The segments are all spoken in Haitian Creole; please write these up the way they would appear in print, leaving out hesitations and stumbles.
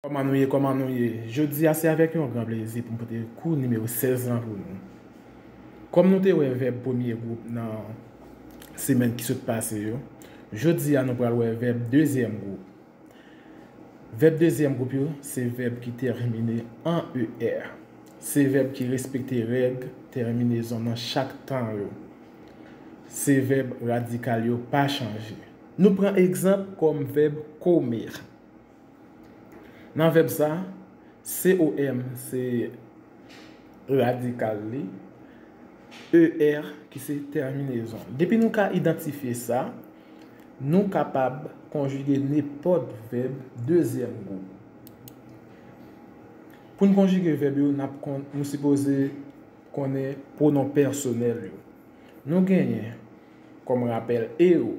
Comment nous y Je dis assez avec un grand plaisir pour porter cours numéro 16 ans pour nous. Comme nous avons vu le premier groupe dans la semaine qui se passe, je dis à nous pour le verbe deuxième groupe. Verbe deuxième groupe, c'est verbe qui termine en ER. C'est verbe qui respecte les règles, terminaison dans chaque temps. C'est verbe radical, pas changé. Nous prenons exemple comme verbe comer. Dans le verbe ça, COM, c'est radical, ER qui c'est terminaison. Depuis nous avons identifié ça, nous sommes capables de conjuguer n'importe verbe deuxième groupe. Pour nous conjuguer le verbe, nous supposons connaître pronom personnel. Nous gagnons comme rappel eo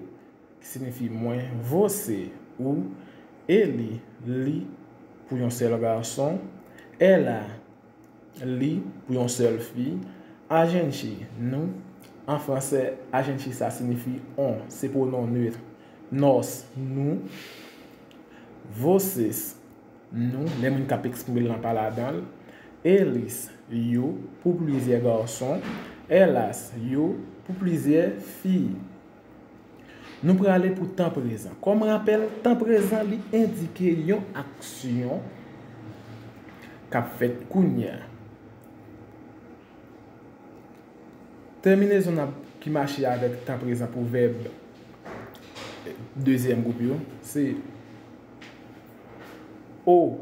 qui signifie moins, você ou ele, li pour un seul garçon, ela, li pour une seule fille, a gente, nous. En français, a gente ça signifie on, c'est pronom neutre. Nós, nous. Vocês, nous, les gens qui exprimer dans paladin. Eles, yo, pour plusieurs garçons. Elas, yo, pour plusieurs filles. Nous pourrons aller pour temps présent. Comme rappel, temps présent indique une action qu'a fait kounya. Terminaison qui marche avec temps présent pour verbe deuxième groupe, c'est o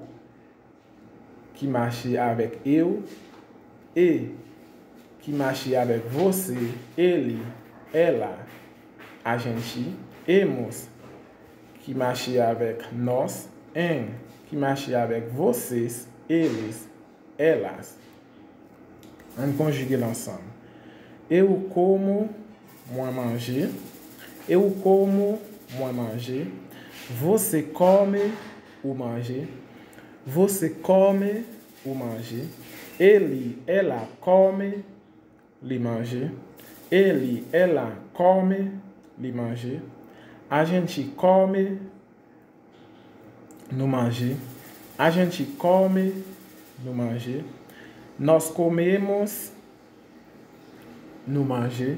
qui marche avec eu, e qui marche avec você, ele, ela, a gente, emos qui marche avec nós, em qui marche avec vocês, eles, elas. On conjugue l'ensemble. Eu como, moi manger. Eu como, moi manger. Você come, ou manger. Você come, ou manger. Ele, ela come, li manger. Ele, ela come, li manger. A gente come, nous manger. A gente come, nous manger. Nós comemos, nous manger.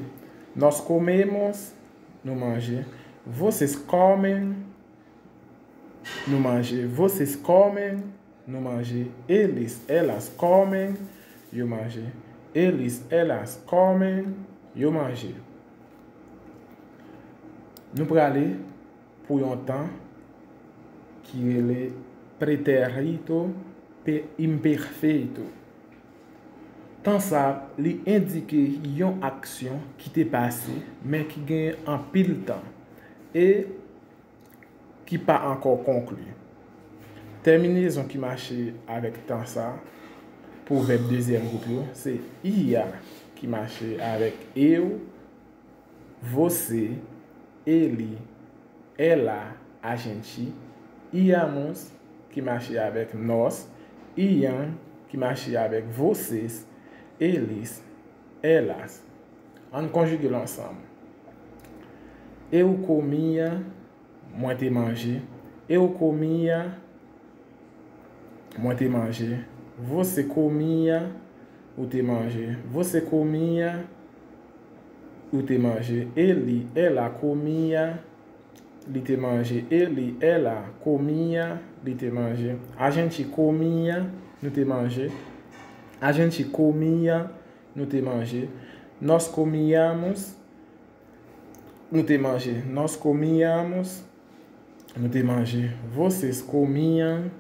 Nós comemos, nous manger. Vocês comem, nous manger. Vocês comem, nous manger. Eles, elas comem, eu manger. Eles, elas comem, eu manger. Nous allons aller pour un temps qui est le préterito imperfeito. Tant ça, il indique une action qui t'est passée, mais qui gagne en pile temps et qui pas encore conclu. Terminaison qui marche avec temps ça, pour le verbe deuxième groupe, c'est ia qui marche avec eu, você, ele, ela, a gente, iamos qui marche avec nós, iam qui marche avec vocês, eles, elas. On conjugue l'ensemble. Eu comia, moi te manger. Eu comia, moi te manger. Você comia, ou te manger. Você comia, ou te manger. Ele, ela comia, li te manger. Ele, ela comia, li te manger. A gente comia, nous te manger. A gente comia, nous te manger. Nós comíamos, nous te manger. Nós comíamos, nous te manger. Vocês comiam,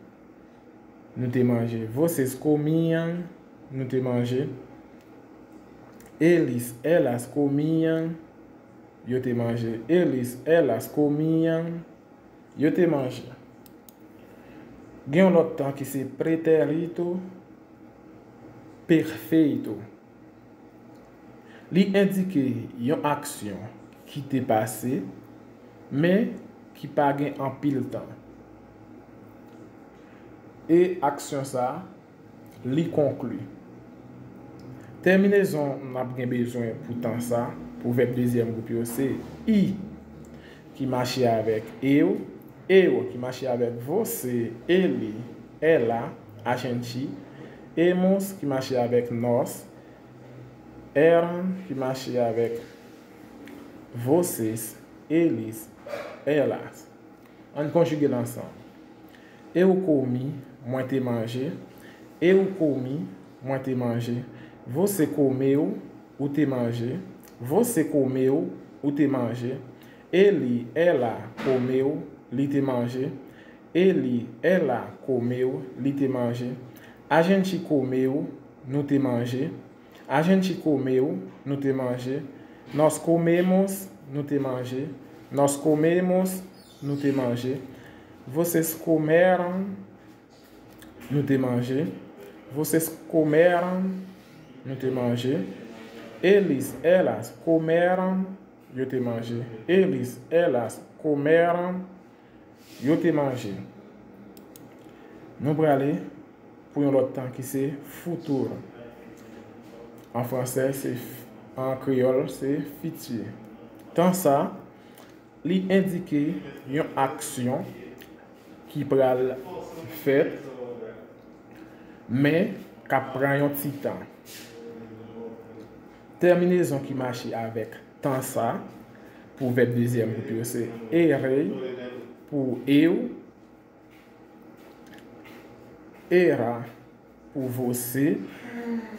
nous te manger. Vocês comiam, nous te manger. Eles, elas comiam, eu te manger. Eles, elas comiam, eu te manger. Gen l'autre temps qui c'est préterito perfeito. Li indique une action qui t'est passée, mais qui pas gen en pile temps. Et action ça, li conclut. Terminaison, on a bien besoin pour temps ça, pour verbe deuxième groupe, c'est i qui marche avec eu, eu qui marche avec você, ele, ela, a gente. Hemos, que marche avec nós. Eram, que marche avec vocês, eles, elas. On conjugue ensemble. Eu comi, moi te mangé. Eu comi, moi te mangé. Você comeu, ou te mangé. Você comeu, ou te mangé. Ele, ela comeu, li te mangé. Ele, ela comeu, li te mangé. A gente comeu, nous te mangé. A gente comeu, nous te mangé. Nós comemos, nous te mangé. Nós comemos, nous te mangé. Vocês comeram, nous te mangé. Vocês comeram, nous te mangé. Eles, elas comeram, eu te mangé. Eles, elas comeram, eu te mangé. Nous allons aller pour un autre temps qui c'est futur. En français, c'est en créole, c'est futur. Tant ça, li indique une action qui pral faite mais qui prend un petit temps. Terminaison qui marche avec tant ça pour verbe deuxième groupe c'est ere pour eu, era pour você,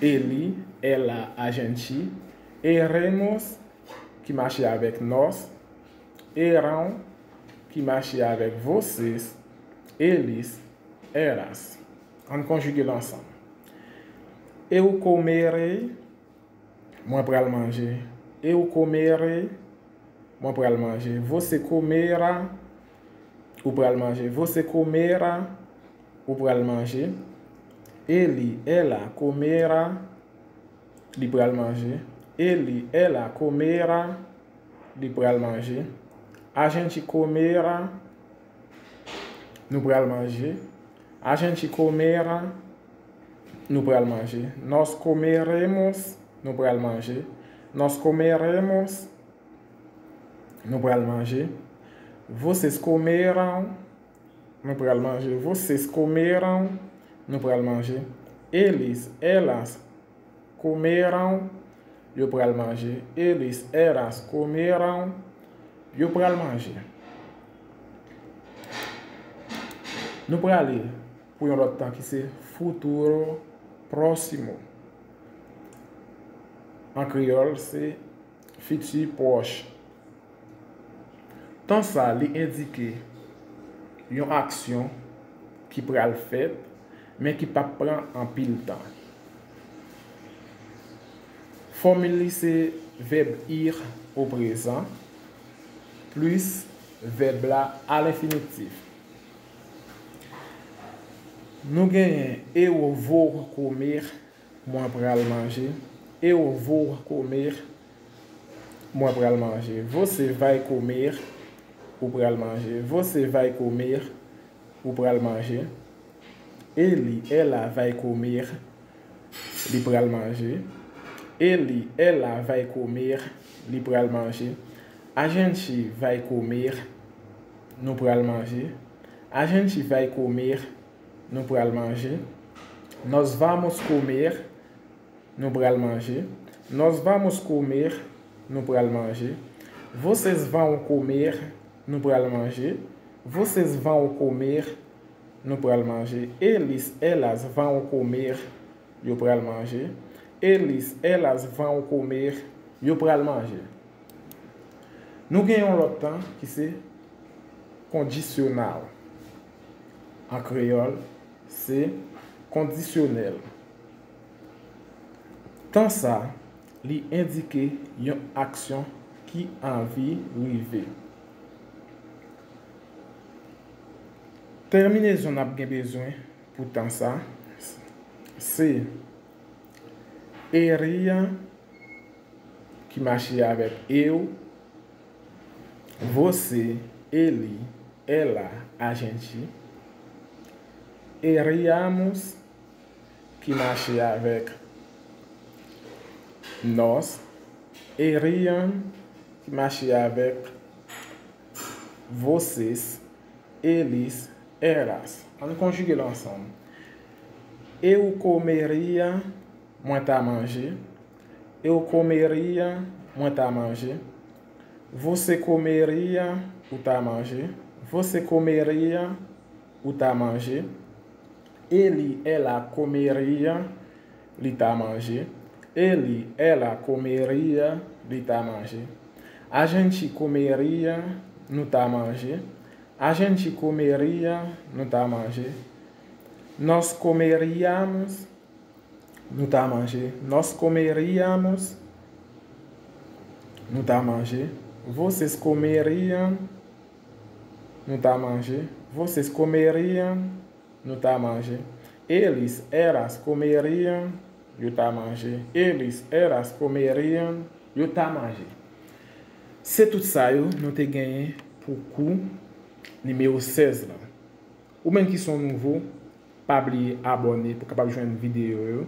ele, ela, a gente, eremos qui marche avec nós, eram qui marche avec vocês, eles, elas. On conjugue l'ensemble. Eu comerei, moi pral manger. Eu comerei, moi pral manger. Você comerá, ou pral manger. Você comerá, ou pral manger. Ele, ela comerá, li pral manger. Ele, ela comerá, li pral manger. A gente comerá, nous pral manger. A gente comerá, nous pral manger. Nós comeremos, nous pral manger. Nós comeremos, nous pral manger. Vocês comerão, nous pral manger. Vocês comerão, nous pral manger. Eles, elas comerão, eu pral manger. Eles, elas comerão, eu pral manger. Nous pral aller pour un autre temps qui c'est futuro próximo. En créole, c'est futur proche. Tant ça, li indique une action qui pral fait, mais qui pas prend en pile temps. Formule c'est verbe ir au présent plus verbe là à l'infinitif. Nous gagnons eu vou comer, moi pral manger. Eu vou comer, moi pral manger. Você vai comer, ou pral manger. Você vai comer, ou pral manger. Ele, ela vai comer, li pral manger. Ele, ela vai comer, li pral manger. A gente vai comer, nous pral manger. A gente vai comer, nous pral manger. Nós vamos comer, nous pral manger. Nós vamos comer, nous pral manger. Vocês vão comer, nous pral manger. Vocês vão comer, nous pral manger. Eles, elas vão comer, eu pral manger. Eles, elas vão comer, eu pral manger. Nous gagnons l'autre temps qui c'est conditionnel. En créole, c'est conditionnel. Tant ça, li indique une action qui envie arriver. Terminaison n'a pas besoin pour tant ça. C'est eria qui marche avec eu, você, ele, ela, a gente. Eriamos qui marche avec nós. Eriam qui marche avec vocês, eles, eras. On conjugue l'ensemble. Eu comeria, moi ta manger. Eu comeria, moi ta manger. Você comeria, ou ta manger. Você comeria, ou ta manger. Ele, ela comeria, li ta manger. Ele, ela comeria, li ta manger. A gente comeria, nous ta manger. A gente comeria, nous ta manger. Nós comeríamos, nous ta manger. Nós comeríamos, nous ta manger. Vocês comeriam, nous ta manger. Vocês comeriam, nous ta manger. Eles, elas comeriam, eu ta manger. Eles, elas comeriam, eu ta manger. C'est tout ça, nous te gagné pour coup numéro 16 là. Ou même qui sont nouveaux, pas oublier abonner pour capable joindre vidéo.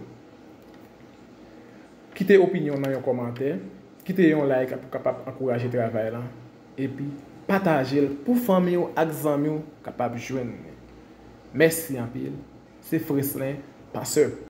Quittez opinion dans les commentaires, quittez un like pour capable encourager le travail là et puis partagez pour famille et amis capable joindre. Merci en pile. C'est Freslin, passeur.